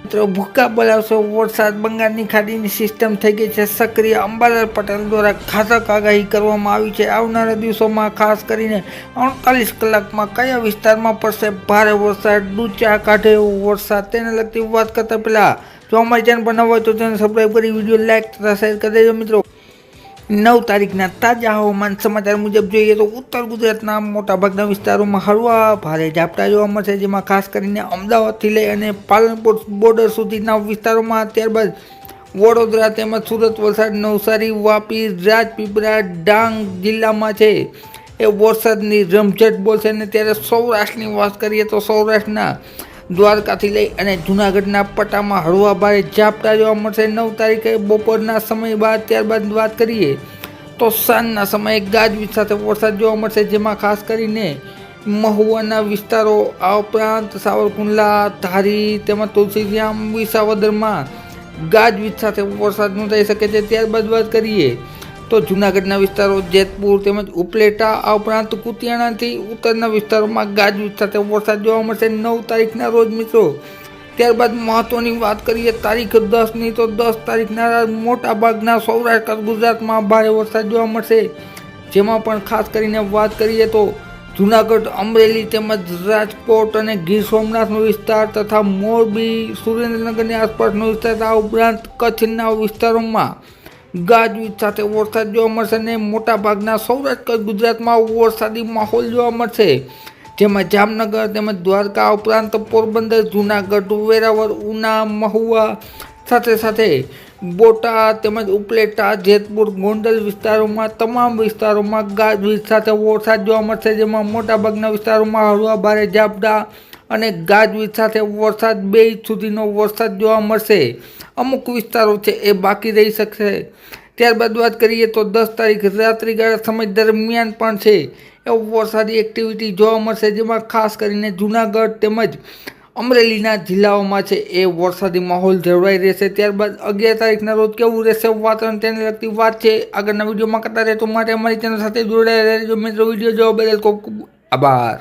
મિત્રો ભૂક્કા બોલાવશો વરસાદ બંગાળની ખાડીની સિસ્ટમ થઈ ગઈ છે સક્રિય. અંબાલાલ પટેલ દ્વારા ઘાતક આગાહી કરવામાં આવી છે. આવનારા દિવસોમાં ખાસ કરીને 48 કલાકમાં કયા વિસ્તારમાં પડશે ભારે વરસાદ, ડૂચા કાઢે એવો વરસાદ, તેને લગતી વાત કરતા પહેલા જો અમારી ચેનલ પર નવા હોય તો ચેનલ સબસ્ક્રાઈબ કરી વિડીયો લાઈક તથા શેર કરી દેજો. મિત્રો 9 તારીખના તાજા હવામાન સમાચાર મુજબ જોઈએ તો ઉત્તર ગુજરાતના મોટાભાગના વિસ્તારોમાં હળવા ભારે ઝાપટા જોવા મળશે, જેમાં ખાસ કરીને અમદાવાદથી લઈ અને પાલનપુર બોર્ડર સુધીના વિસ્તારોમાં, ત્યારબાદ વડોદરા તેમજ સુરત, વલસાડ, નવસારી, વાપી, રાજપીપળા, ડાંગ જિલ્લામાં છે એ વરસાદની રમઝટ બોલશે. અને ત્યારે સૌરાષ્ટ્રની વાત કરીએ તો સૌરાષ્ટ્રના દ્વારકાથી લઈ અને જૂનાગઢના પટ્ટામાં હળવા ભારે ઝાપટા જોવા મળશે 9 તારીખે બપોરના સમય બાદ. ત્યારબાદ વાત કરીએ તો સાંજના સમયે ગાજવીજ સાથે વરસાદ જોવા મળશે, જેમાં ખાસ કરીને મહુવાના વિસ્તારો, આ ઉપરાંત સાવરકુંડલા, ધારી તેમજ તુલસીશ્યામ, વિસાવદરમાં ગાજવીજ સાથે વરસાદ નોંધાઈ શકે છે. ત્યારબાદ વાત કરીએ તો જૂનાગઢના વિસ્તારો, જેતપુર તેમજ ઉપલેટા, આ ઉપરાંત કુતિયાણાથી ઉત્તરના વિસ્તારોમાં ગાજવીજ સાથે વરસાદ જોવા મળશે 9 તારીખના રોજ. મિત્રો ત્યારબાદ મહત્વની વાત કરીએ તારીખ 10ની તો 10 તારીખના મોટાભાગના સૌરાષ્ટ્ર ગુજરાતમાં ભારે વરસાદ જોવા મળશે, જેમાં પણ ખાસ કરીને વાત કરીએ તો જૂનાગઢ, અમરેલી તેમજ રાજકોટ અને ગીર સોમનાથનો વિસ્તાર તથા મોરબી, સુરેન્દ્રનગરની આસપાસનો વિસ્તાર, આ ઉપરાંત કચ્છના વિસ્તારોમાં ગાજવીજ સાથે વરસાદ જોવા મળશે અને મોટાભાગના સૌરાષ્ટ્ર ગુજરાતમાં વરસાદી માહોલ જોવા મળશે, જેમાં જામનગર તેમજ દ્વારકા ઉપરાંત પોરબંદર, જૂનાગઢ, વેરાવળ, ઉના, મહુવા સાથે બોટાદ તેમજ ઉપલેટા, જેતપુર, ગોંડલ વિસ્તારોમાં તમામ વિસ્તારોમાં ગાજવીજ સાથે વરસાદ જોવા મળશે, જેમાં મોટાભાગના વિસ્તારોમાં હળવા ભારે ઝાપટા અને ગાજવીજ સાથે વરસાદ 2 ઇંચ સુધીનો વરસાદ જોવા મળશે. અમુક વિસ્તારો છે એ બાકી રહી શકશે. ત્યારબાદ વાત કરીએ તો 10 તારીખ રાત્રિગાળા સમય દરમિયાન પણ છે એ વરસાદી એક્ટિવિટી જોવા મળશે, જેમાં ખાસ કરીને જૂનાગઢ તેમજ અમરેલીના જિલ્લાઓમાં છે એ વરસાદી માહોલ જળવાઈ રહેશે. ત્યારબાદ 11 તારીખના રોજ કેવું રહેશે વાતાવરણ, તેને લગતી વાત છે આગળના વિડીયોમાં કરતા રહેતો માટે અમારી ચેનલ સાથે જોડાયેલા રહેજો. મિત્રો વિડીયો જોવા બદલ ખૂબ ખૂબ આભાર.